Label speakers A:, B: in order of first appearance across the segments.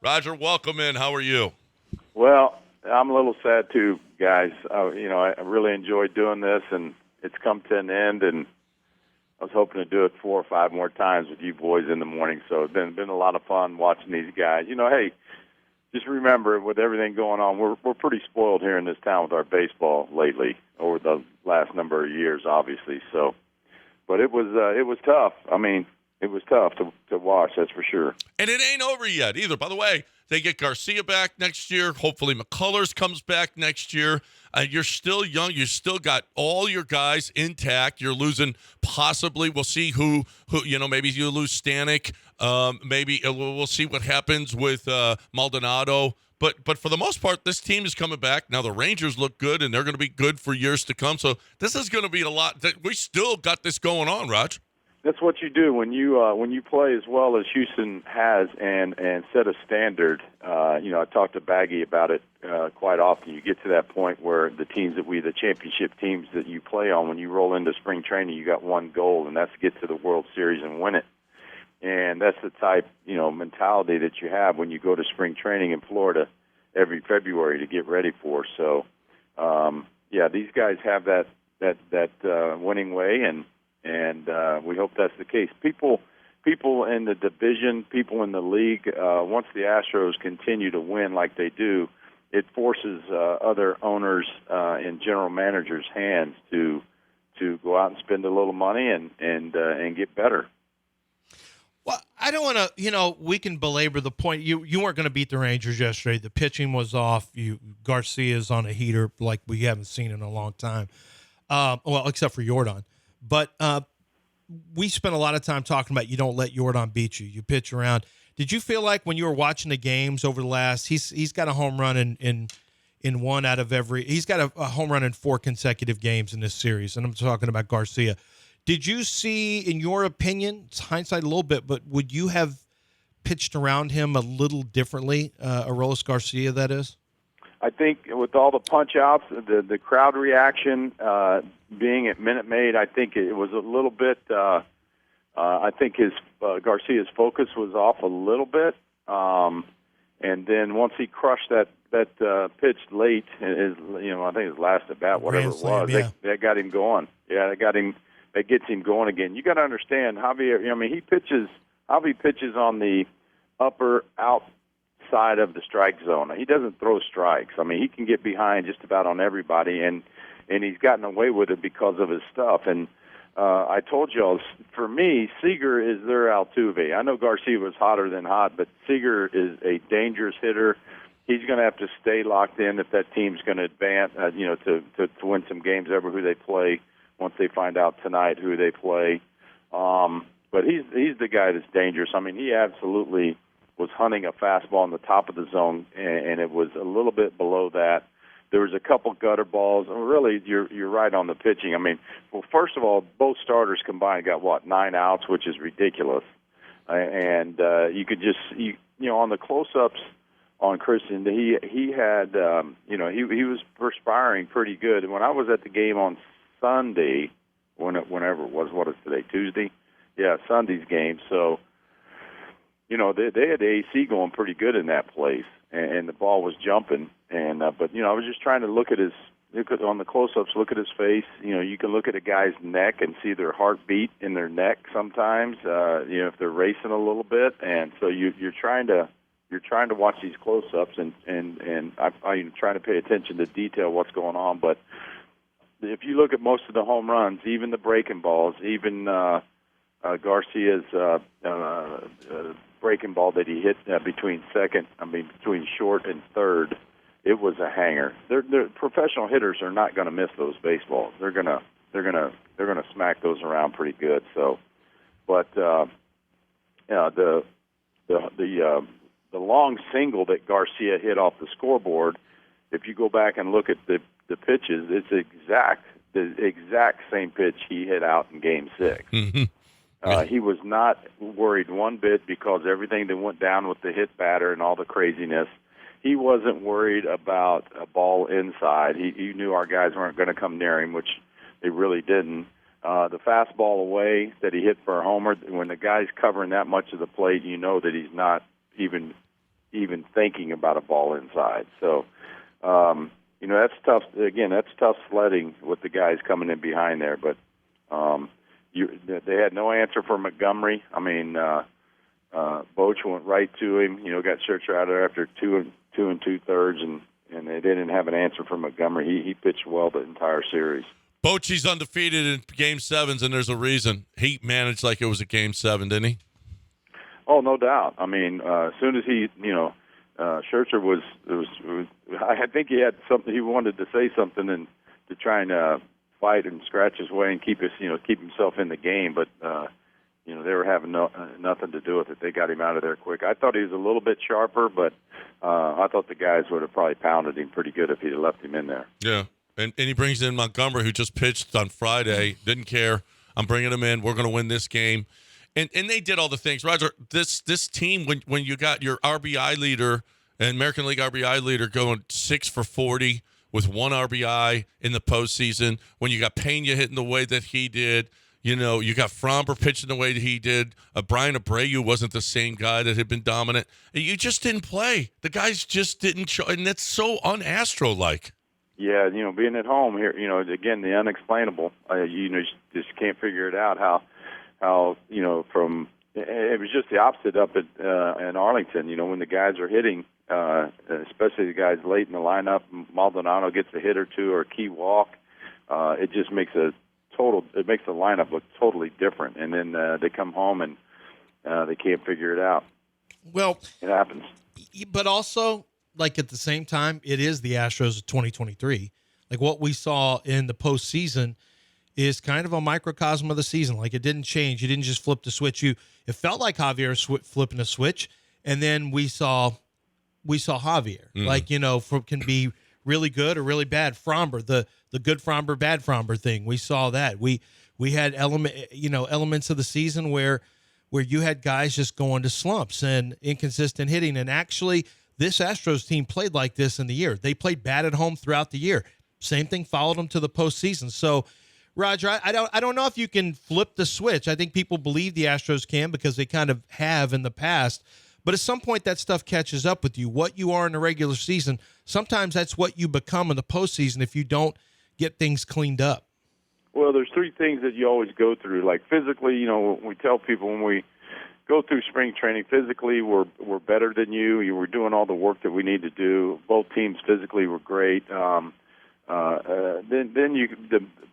A: Roger, welcome in. How are you?
B: Well, I'm a little sad too, guys. I really enjoyed doing this, and it's come to an end. And I was hoping to do it 4 or 5 more times with you boys in the morning. So it's been a lot of fun watching these guys. Hey, just remember, with everything going on, we're pretty spoiled here in this town with our baseball lately over the last number of years, obviously. So, but it was tough. I mean, it was tough to watch. That's for sure.
A: And it ain't over yet either. By the way, they get Garcia back next year. Hopefully McCullers comes back next year. You're still young. You still got all your guys intact. You're losing possibly. We'll see who maybe you lose Stanek. Maybe we'll see what happens with Maldonado. But for the most part, this team is coming back. Now the Rangers look good, and they're going to be good for years to come. So this is going to be a lot. We still got this going on, Raj.
B: That's what you do when you play as well as Houston has and set a standard. I talk to Baggy about it quite often. You get to that point where the championship teams that you play on, when you roll into spring training, you got one goal, and that's to get to the World Series and win it. And that's the type mentality that you have when you go to spring training in Florida every February to get ready for. So, these guys have that winning way and we hope that's the case. People in the division, people in the league, once the Astros continue to win like they do, it forces other owners and general managers' hands to go out and spend a little money and get better.
C: Well, I don't want to, we can belabor the point. You weren't going to beat the Rangers yesterday. The pitching was off. Garcia's on a heater like we haven't seen in a long time. Except for Jordan. But we spent a lot of time talking about you don't let Jordan beat you. You pitch around. Did you feel like when you were watching the games over the last, he's got a home run in one out of every, he's got a home run in 4 consecutive games in this series, and I'm talking about Garcia. Did you see, in your opinion, it's hindsight a little bit, but would you have pitched around him a little differently, Aroldis Garcia, that is?
B: I think with all the punch-outs, the crowd reaction, being at Minute Maid, I think it was a little bit. I think Garcia's focus was off a little bit, and then once he crushed that pitch late, I think his last at bat, whatever it was, that got him going. Yeah, that gets him going again. You got to understand, Javier. Javi pitches on the upper outside of the strike zone. He doesn't throw strikes. He can get behind just about on everybody, and he's gotten away with it because of his stuff. And I told y'all, for me, Seager is their Altuve. I know Garcia was hotter than hot, but Seager is a dangerous hitter. He's going to have to stay locked in if that team's going to advance, to win some games over who they play once they find out tonight who they play. But he's the guy that's dangerous. He absolutely was hunting a fastball on the top of the zone, and it was a little bit below that. There was a couple gutter balls. Really, you're right on the pitching. First of all, both starters combined got 9 outs, which is ridiculous. And you could just on the close-ups on Christian, he had he was perspiring pretty good. And when I was at the game on Sunday, whenever it was, what is today, Tuesday? Yeah, Sunday's game. So, they had the AC going pretty good in that place, and the ball was jumping. And but I was just trying to look at on the close-ups, look at his face. You can look at a guy's neck and see their heartbeat in their neck sometimes. If they're racing a little bit, and so you're trying to watch these close-ups, and I'm trying to pay attention to detail what's going on. But if you look at most of the home runs, even the breaking balls, even Garcia's breaking ball that he hit between short and third, it was a hanger. They're professional hitters are not going to miss those baseballs. They're gonna smack those around pretty good. So, but the long single that Garcia hit off the scoreboard, if you go back and look at the pitches, it's the exact same pitch he hit out in Game 6. Mm-hmm. He was not worried one bit because everything that went down with the hit batter and all the craziness. He wasn't worried about a ball inside. He knew our guys weren't going to come near him, which they really didn't. The fastball away that he hit for a homer, when the guy's covering that much of the plate, you know that he's not even even thinking about a ball inside. So, that's tough. Again, that's tough sledding with the guys coming in behind there. But they had no answer for Montgomery. I mean, Boch went right to him. Got Scherzer out of there after 2 2/3, and they didn't have an answer for Montgomery. He pitched well the entire series.
A: Bochy's undefeated in Game 7s, and there's a reason. He managed like it was a Game 7, didn't he?
B: Oh, no doubt. I mean, as soon as he, Scherzer was, I think he had something. He wanted to say something and to try and fight and scratch his way and keep himself in the game. But they were having nothing to do with it. They got him out of there quick. I thought he was a little bit sharper, but I thought the guys would have probably pounded him pretty good if he'd have left him in there.
A: Yeah, and he brings in Montgomery, who just pitched on Friday. Didn't care. I'm bringing him in. We're going to win this game. And they did all the things. Roger, this team, when you got your RBI leader, an American League RBI leader going 6 for 40 with 1 RBI in the postseason, when you got Pena hitting the way that he did, you got Fromber pitching the way that he did. Brian Abreu wasn't the same guy that had been dominant. You just didn't play. The guys just didn't show, and that's so un-Astro-like.
B: Yeah, being at home here, again, the unexplainable. You just can't figure it out how from it was just the opposite up in Arlington. When the guys are hitting, especially the guys late in the lineup, Maldonado gets a hit or two or a key walk. It just makes the lineup look totally different. And then they come home and they can't figure it out.
C: Well,
B: it happens.
C: But also, like at the same time, it is the Astros of 2023. Like what we saw in the postseason is kind of a microcosm of the season. Like it didn't change. You didn't just flip the switch. It felt like Javier flipping a switch, and then we saw Javier. Like can be really good or really bad. Fromber, the good Fromber, bad Fromber thing. We saw that. We had elements of the season where you had guys just going to slumps and inconsistent hitting. And actually, this Astros team played like this in the year. They played bad at home throughout the year. Same thing followed them to the postseason. So, Roger, I don't know if you can flip the switch. I think people believe the Astros can because they kind of have in the past. But at some point, that stuff catches up with you. What you are in the regular season, sometimes that's what you become in the postseason if you don't get things cleaned up.
B: Well, there's 3 things that you always go through. Like physically, we tell people when we go through spring training, physically we're better than you. You were doing all the work that we need to do. Both teams physically were great.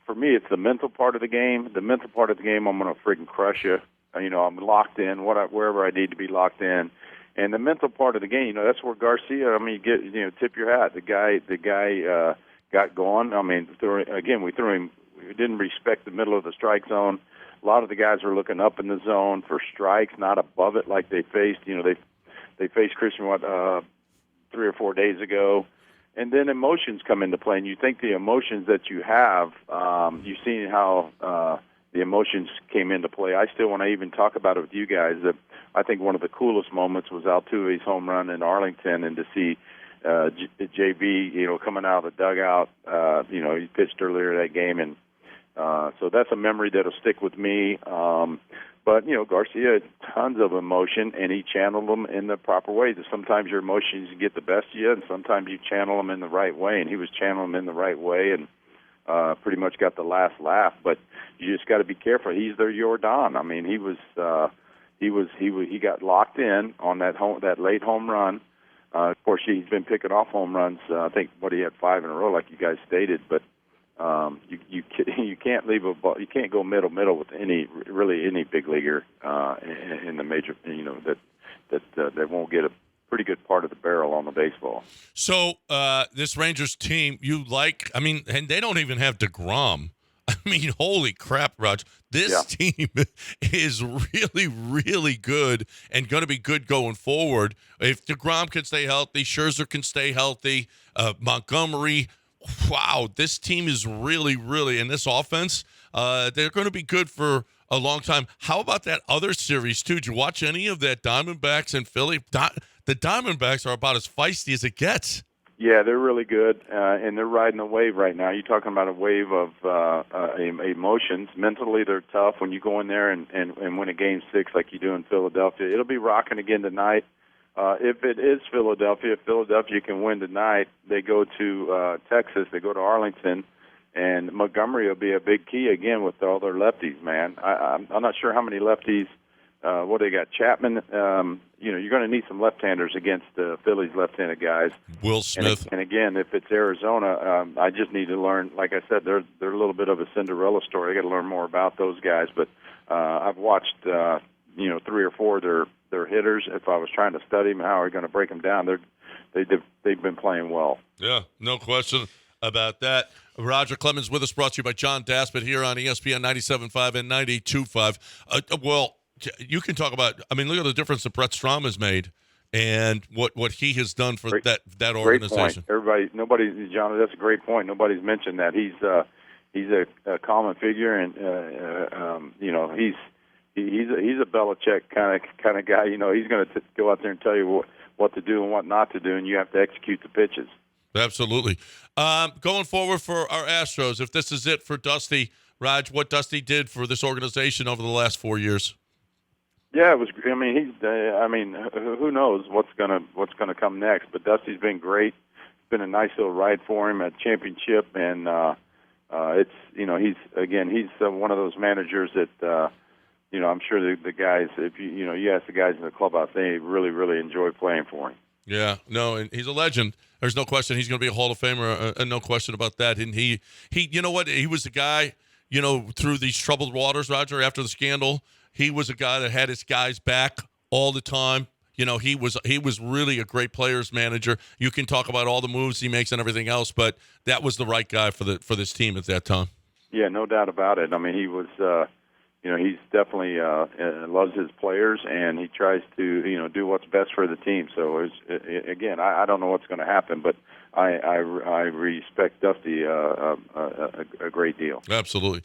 B: For me, it's the mental part of the game. The mental part of the game, I'm going to freaking crush you. I'm locked in wherever I need to be locked in. And the mental part of the game, that's where Garcia. I mean, tip your hat. The guy got going. I mean, we threw him. We didn't respect the middle of the strike zone. A lot of the guys were looking up in the zone for strikes, not above it like they faced. They faced Christian 3 or 4 days ago. And then emotions come into play, and you think the emotions that you have, you've seen how the emotions came into play. When I even talk about it with you guys, that I think one of the coolest moments was Altuve's home run in Arlington, and to see JB, coming out of the dugout. He pitched earlier that game, and so that's a memory that'll stick with me. But, Garcia had tons of emotion, and he channeled them in the proper way. Sometimes your emotions get the best of you, and sometimes you channel them in the right way, and he was channeling them in the right way and pretty much got the last laugh. But you just got to be careful. He's their Jordan. I mean, he got locked in on that late home run. Of course, he's been picking off home runs. I think he had 5 in a row, like you guys stated, but you can't leave a ball. You can't go middle with any big leaguer in the major. That won't get a pretty good part of the barrel on the baseball.
A: So this Rangers team, and they don't even have DeGrom. I mean, holy crap, Raj. This team is really, really good and going to be good going forward. If DeGrom can stay healthy, Scherzer can stay healthy, Montgomery. Wow, this team is really, really, in this offense, they're going to be good for a long time. How about that other series, too? Did you watch any of that Diamondbacks and Philly? The Diamondbacks are about as feisty as it gets.
B: Yeah, they're really good, and they're riding a wave right now. You're talking about a wave of emotions. Mentally, they're tough. When you go in there and win a Game 6 like you do in Philadelphia, it'll be rocking again tonight. If it is Philadelphia, if Philadelphia can win tonight, they go to Texas, they go to Arlington, and Montgomery will be a big key again with all their lefties, man. I'm not sure how many lefties. What they got? Chapman. You're going to need some left-handers against Philly's left-handed guys.
A: Will Smith.
B: And again, if it's Arizona, I just need to learn. Like I said, they're a little bit of a Cinderella story. I got to learn more about those guys. But I've watched 3 or 4 of their hitters. If I was trying to study them, how are we going to break them down? They've been playing well.
A: Yeah, no question about that. Roger Clemens with us, brought to you by John Daspit here on ESPN 97.5 and 92.5. Well, you can talk about, look at the difference that Brett Strom has made and what he has done for that organization.
B: Great point. John, that's a great point. Nobody's mentioned that. He's a common figure, and he's a Belichick kind of guy. He's going to go out there and tell you what to do and what not to do, and you have to execute the pitches.
A: Absolutely. Going forward for our Astros, if this is it for Dusty, Raj, what Dusty did for this organization over the last 4 years.
B: Yeah, it was. Who knows what's gonna come next? But Dusty's been great. It's been a nice little ride for him at championship, and he's one of those managers that I'm sure the guys, if you ask the guys in the clubhouse, they really, really enjoy playing for him.
A: Yeah, no, and he's a legend. There's no question he's going to be a Hall of Famer, no question about that. And he, you know what? He was the guy, through these troubled waters, Roger, after the scandal. He was a guy that had his guys back all the time. He was really a great players manager. You can talk about all the moves he makes and everything else, but that was the right guy for this team at that time.
B: Yeah, no doubt about it. He was, he's definitely loves his players, and he tries to, do what's best for the team. So again, I don't know what's going to happen, but I respect Dusty a great deal.
A: Absolutely.